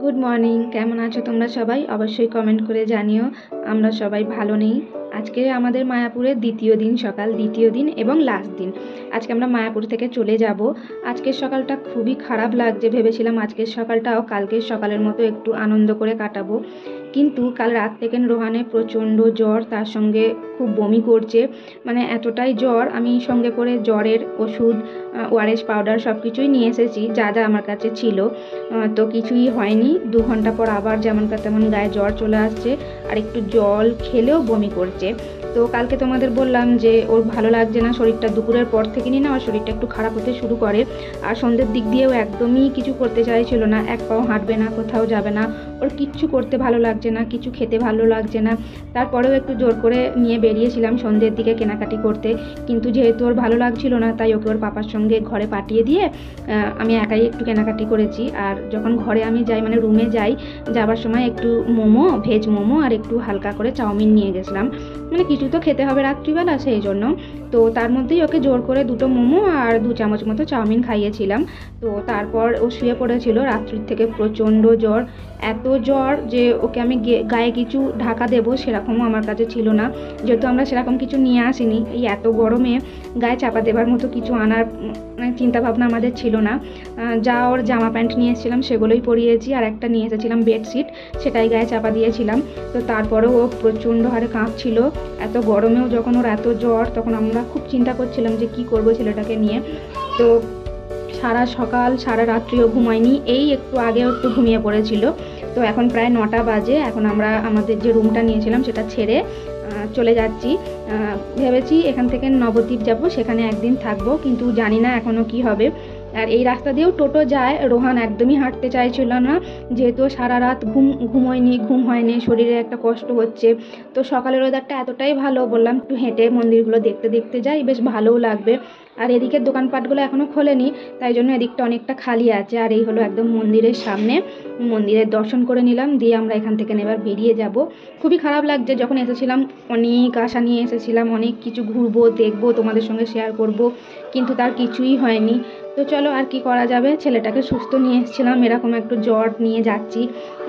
Good morning. কেমন আছো তোমরা সবাই? অবশ্যই কমেন্ট করে জানিও। আমরা সবাই ভালো নেই। আজকে আমাদের মায়াপুরের দ্বিতীয় দিন সকাল, দ্বিতীয় দিন এবং লাস্ট দিন। আজকে আমরা মায়াপুর থেকে চলে যাব। আজকের সকালটা খুবই খারাপ লাগছে। ভেবেছিলাম আজকের সকালটাও কালকের সকালের মতো একটু আনন্দ করে কাটাবো, কিন্তু কাল রাত থেকে রোহানের প্রচণ্ড জ্বর, তার সঙ্গে খুব বমি করছে। মানে এতটাই জ্বর, আমি সঙ্গে করে জ্বরের ওষুধ, ওআরএস পাউডার সব কিছুই নিয়ে এসেছি, যা যা আমার কাছে ছিল। তো কিছুই হয়নি। 2 ঘন্টা পর আবার যেমনকার তেমন গায়ে জ্বর চলে আসছে, আর একটু জল খেলেও বমি করছে। তো কালকে তোমাদের বললাম যে ওর ভালো লাগছে না শরীরটা, দুপুরের পর থেকে নিয়ে না ওর শরীরটা একটু খারাপ হতে শুরু করে। আর সন্ধ্যের দিক দিয়েও একদমই কিছু করতে চাইছিল না, এক পাও হাঁটবে না, কোথাও যাবে না, ওর কিচ্ছু করতে ভালো লাগছে না, কিছু খেতে ভালো লাগছে না। তারপরেও একটু জোর করে নিয়ে বেরিয়েছিলাম সন্ধ্যের দিকে কেনাকাটি করতে, কিন্তু যেহেতু ওর ভালো লাগছিল না তাই ওকে ওর পাপার সঙ্গে ঘরে পাঠিয়ে দিয়ে আমি একাই একটু কেনাকাটি করেছি। আর যখন ঘরে আমি যাই, মানে রুমে যাই, যাবার সময় একটু মোমো, ভেজ মোমো আর একটু হালকা করে চাউমিন নিয়ে গেছিলাম। মানে কিছু তো খেতে হবে রাত্রিবেলা, সেই জন্য। তো তার মধ্যেই ওকে জোর করে 2টো মোমো আর 2 চামচ মতো চাউমিন খাইয়েছিলাম। তো তারপর ও শুয়ে পড়েছিল। রাত্রির থেকে প্রচণ্ড জ্বর, এত জ্বর যে ওকে আমি গায়ে কিছু ঢাকা দেবো সেরকমও আমার কাছে ছিল না, যেহেতু আমরা সেরকম কিছু নিয়ে আসিনি। এই এত গরমে গায়ে চাপা দেবার মতো কিছু আনার মানে চিন্তাভাবনা আমাদের ছিল না। যা ওর জামা প্যান্ট নিয়ে এসেছিলাম সেগুলোই পরিয়েছি, আর একটা নিয়ে এসেছিলাম বেডশিট, সেটাই গায়ে চাপা দিয়েছিলাম। তো তারপরেও ও প্রচণ্ড হারে কাঁপছিল। এত গরমেও যখন ওর এত জ্বর, তখন আমরা খুব চিন্তা করছিলাম যে কি করব ছেলেটাকে নিয়ে। তো সারা সকাল সারা রাত্রিও ঘুমায়নি, এই একটু আগেও একটু ঘুমিয়ে পড়েছিল। তো এখন প্রায় 9টা বাজে। এখন আমরা আমাদের যে রুমটা নিয়েছিলাম সেটা ছেড়ে চলে যাচ্ছি। ভেবেছি এখান থেকে নবদ্বীপ যাব, সেখানে একদিন থাকবো, কিন্তু জানি না এখনও কি হবে। আর এই রাস্তা দিয়েও টোটো যায়। রোহান একদমই হাঁটতে চাইছিল না, যেহেতু সারা রাত ঘুম হয়নি, শরীরে একটা কষ্ট হচ্ছে। তো সকালের ওয়েদারটা এতটাই ভালো, বললাম একটু হেঁটে মন্দিরগুলো দেখতে দেখতে যাই, বেশ ভালোও লাগবে। আর এদিকের দোকানপাটগুলো এখনও খোলেনি, তাই জন্য এদিকটা অনেকটা খালি আছে। আর এই হলো একদম মন্দিরের সামনে। মন্দিরের দর্শন করে নিলাম, দিয়ে আমরা এখান থেকে এবার বেরিয়ে যাব। খুবই খারাপ লাগছে, যখন এসেছিলাম অনেক আশা নিয়ে এসেছিলাম, অনেক কিছু ঘুরবো, দেখবো, তোমাদের সঙ্গে শেয়ার করব, কিন্তু তার কিছুই হয়নি। তো চলো, আর কি করা যাবে, ছেলেটাকে সুস্থ নিয়ে এসেছিলাম, এরকম একটু জ্বর নিয়ে যাচ্ছি,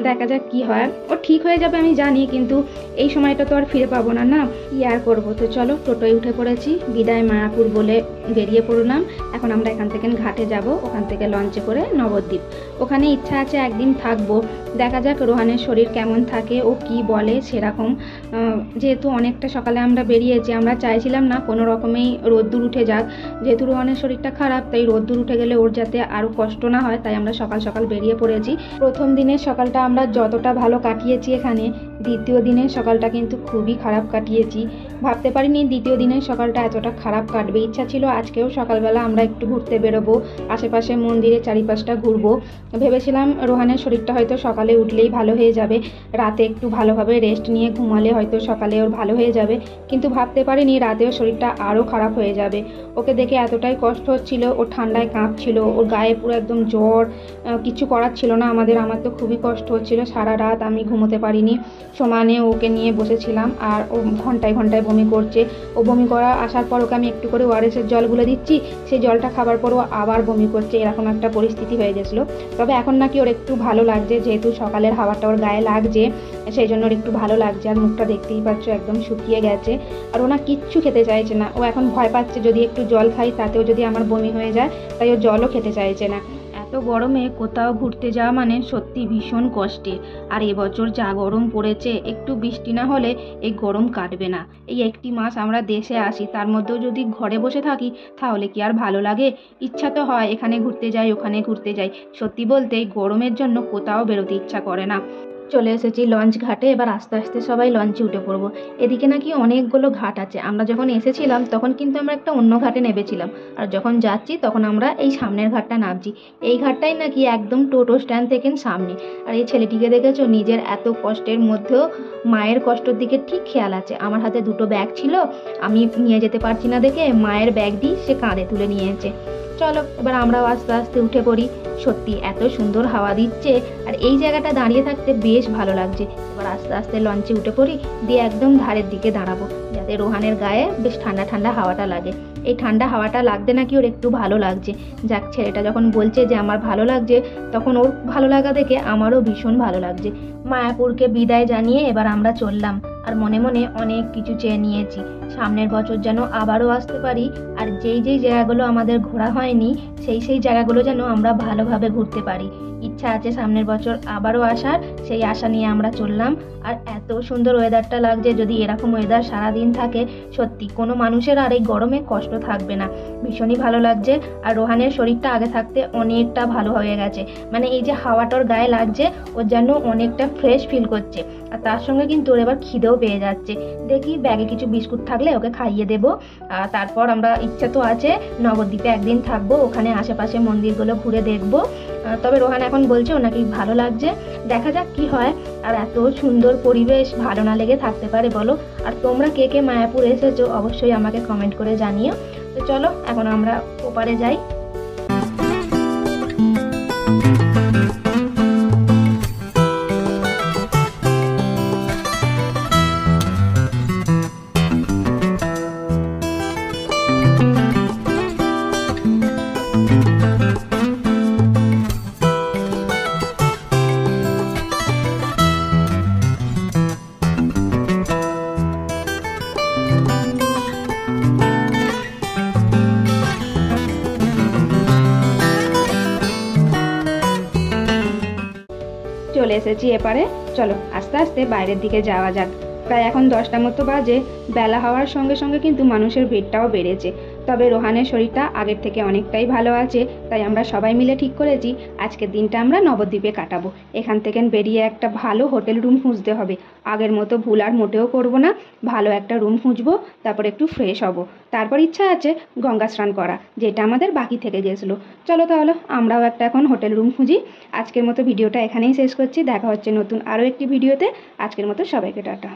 দেখা যাক কি হয়। ও ঠিক হয়ে যাবে আমি জানি, কিন্তু এই সময়টা তো আর ফিরে পাবো না, না কি আর করবো। তো চলো, টোটোয় উঠে পড়েছি, বিদায় মায়াপুর বলে বেরিয়ে পড়লাম। এখন আমরা এখান থেকে ঘাটে যাব, ওখান থেকে লঞ্চে করে নবদ্বীপ। ওখানে ইচ্ছা আছে একদিন থাকবো, দেখা যাক রোহানের শরীর কেমন থাকে, ও কি বলে সেরকম। যেহেতু অনেকটা সকালে আমরা বেরিয়েছি, আমরা চাইছিলাম না কোনো রকমেই রোদ্দুর উঠে যাক, যেহেতু রোহানের শরীরটা খারাপ, তাই রোদ্দুর উঠে গেলে ওর যাতে আরও কষ্ট না হয়, তাই আমরা সকাল সকাল বেরিয়ে পড়েছি। প্রথম দিনের সকালটা আমরা যতটা ভালো কাটিয়েছি এখানে, দ্বিতীয় দিনের সকালটা কিন্তু খুবই খারাপ কাটিয়েছি। ভাবতে পারিনি দ্বিতীয় দিনের সকালটা এতটা খারাপ কাটবে। ইচ্ছা ছিল আজকেও সকালবেলা আমরা একটু ঘুরতে বেরোবো, আশেপাশে মন্দিরে চারিপাশটা ঘুরবো। ভেবেছিলাম রোহানের শরীরটা হয়তো সকালে উঠলেই ভালো হয়ে যাবে, রাতে একটু ভালোভাবে রেস্ট নিয়ে ঘুমালে হয়তো সকালে ওর ভালো হয়ে যাবে, কিন্তু ভাবতে পারিনি রাতেও শরীরটা আরও খারাপ হয়ে যাবে। ওকে দেখে এতটাই কষ্ট হচ্ছিল, ও ঠান্ডায় কাঁপছিল, ওর গায়ে পুরো একদম জ্বর, কিছু করার ছিল না আমাদের। আমার তো খুবই কষ্ট হচ্ছিল, সারা রাত আমি ঘুমোতে পারিনি, সমানে ওকে নিয়ে বসেছিলাম। আর ও ঘন্টায় ঘন্টায় বমি করছে। ও বমি করা আসার পর ওকে আমি একটু করে ওআরএসের জলগুলো দিচ্ছি, সেই জলটা খাবার পরও আবার বমি করছে, এরকম একটা পরিস্থিতি হয়ে গেছিলো। তবে এখন নাকি ওর একটু ভালো লাগছে, যেহেতু সকালের হাওয়াটা ওর গায়ে লাগছে, সেই জন্য ওর একটু ভালো লাগছে। আর মুখটা দেখতেই পাচ্ছ একদম শুকিয়ে গেছে, আর ও না কিচ্ছু খেতে চাইছে না। ও এখন ভয় পাচ্ছে যদি একটু জল খাই তাতেও যদি আমার বমি হয়ে যায়, তাই ও জলও খেতে চাইছে না। এত গরমে কোথাও ঘুরতে যাওয়া মানে সত্যি ভীষণ কষ্টের। আর এবছর যা গরম পড়েছে, একটু বৃষ্টি না হলে এই গরম কাটবে না। এই একটি মাস আমরা দেশে আসি, তার মধ্যেও যদি ঘরে বসে থাকি তাহলে কি আর ভালো লাগে? ইচ্ছা তো হয় এখানে ঘুরতে যাই, ওখানে ঘুরতে যাই, সত্যি বলতে এই গরমের জন্য কোথাও বেরোতে ইচ্ছা করে না। চলে এসেছি লঞ্চ ঘাটে, এবার আস্তে আস্তে সবাই লঞ্চে উঠে পড়বো। এদিকে নাকি অনেকগুলো ঘাট আছে, আমরা যখন এসেছিলাম তখন কিন্তু আমরা একটা অন্য ঘাটে নেমেছিলাম, আর যখন যাচ্ছি তখন আমরা এই সামনের ঘাটটা নামছি। এই ঘাটটাই নাকি একদম টোটো স্ট্যান্ড থেকে সামনে। আর এই ছেলেটিকে দেখেছো, নিজের এত কষ্টের মধ্যেও মায়ের কষ্টের দিকে ঠিক খেয়াল আছে। আমার হাতে 2টো ব্যাগ ছিল, আমি নিয়ে যেতে পারছি না দেখে মায়ের ব্যাগ দিয়ে সে কাঁধে তুলে নিয়েছে। চলো এবার আমরাও আস্তে আস্তে উঠে পড়ি। সত্যি এত সুন্দর হাওয়া দিচ্ছে, আর এই জায়গাটা দাঁড়িয়ে থাকতে বেশ ভালো লাগছে। এবার আস্তে আস্তে লঞ্চে উঠে পড়ি, দিয়ে একদম ধারের দিকে দাঁড়াবো, যাতে রোহানের গায়ে বেশ ঠান্ডা ঠান্ডা হাওয়াটা লাগে। এই ঠান্ডা হাওয়াটা লাগতে নাকি ওর একটু ভালো লাগছে। যাক, ছেলেটা যখন বলছে যে আমার ভালো লাগছে, তখন ওর ভালো লাগা দেখে আমারও ভীষণ ভালো লাগছে। মায়াপুরকে বিদায় জানিয়ে এবার আমরা চললাম, আর মনে মনে অনেক কিছু চেয়ে নিয়েছি। সামনের বছর যেন আবারও আসতে পারি, আর যেই যেই জায়গাগুলো আমাদের ঘোরা হয়নি সেই জায়গাগুলো যেন আমরা ভালোভাবে ঘুরতে পারি। ইচ্ছা আছে সামনের বছর আবারও আসার, সেই আশা নিয়ে আমরা চললাম। আর এত সুন্দর ওয়েদারটা লাগছে, যদি এরকম ওয়েদার সারাদিন থাকে সত্যি কোনো মানুষের আর এই গরমে কষ্ট থাকবে না। ভীষণই ভালো লাগছে। আর রোহানের শরীরটা আগে থাকতে অনেকটা ভালো হয়ে গেছে, মানে এই যে হাওয়াটার গায়ে লাগছে ওর যেন অনেকটা ফ্রেশ ফিল করছে। আর তার সঙ্গে কিন্তু ওর এবার খিদেও পেয়ে যাচ্ছে। দেখি ব্যাগে কিছু বিস্কুট থাকলে ওকে খাইয়ে দেবো। তারপর আমরা ইচ্ছা তো আছে নবদ্বীপে একদিন থাকবো, ওখানে আশেপাশে মন্দিরগুলো ঘুরে দেখবো। তবে রোহান এখন বলছে ও নাকি ভালো লাগছে, দেখা যাক কি হয়। আর এত সুন্দর পরিবেশ ভালো না লেগে থাকতে পারে বলো? আর তোমরা কে কে মায়াপুর এসেছো অবশ্যই আমাকে কমেন্ট করে জানিও। তো চলো এখন আমরা ওপারে যাই। চলে এসেছি এপারে, চলো আস্তে আস্তে বাইরের দিকে যাওয়া যাক। প্রায় এখন 10টা মতো বাজে। বেলা হওয়ার সঙ্গে সঙ্গে কিন্তু মানুষের ভিড়টাও বেড়েছে। তবে রোহানের শরীরটা আগের থেকে অনেকটাই ভালো আছে, তাই আমরা সবাই মিলে ঠিক করেছি আজকের দিনটা আমরা নবদ্বীপে কাটাবো। এখান থেকে বেরিয়ে একটা ভালো হোটেল রুম খুঁজতে হবে। আগের মতো ভুল আর মোটেও করবো না, ভালো একটা রুম খুঁজবো, তারপর একটু ফ্রেশ হব। তারপর ইচ্ছা আছে গঙ্গা স্নান করা, যেটা আমাদের বাকি থেকে গেছিলো। চলো তাহলে আমরাও একটা এখন হোটেল রুম খুঁজি। আজকের মতো ভিডিওটা এখানেই শেষ করছি, দেখা হচ্ছে নতুন আরও একটি ভিডিওতে। আজকের মতো সবাইকে টাটা।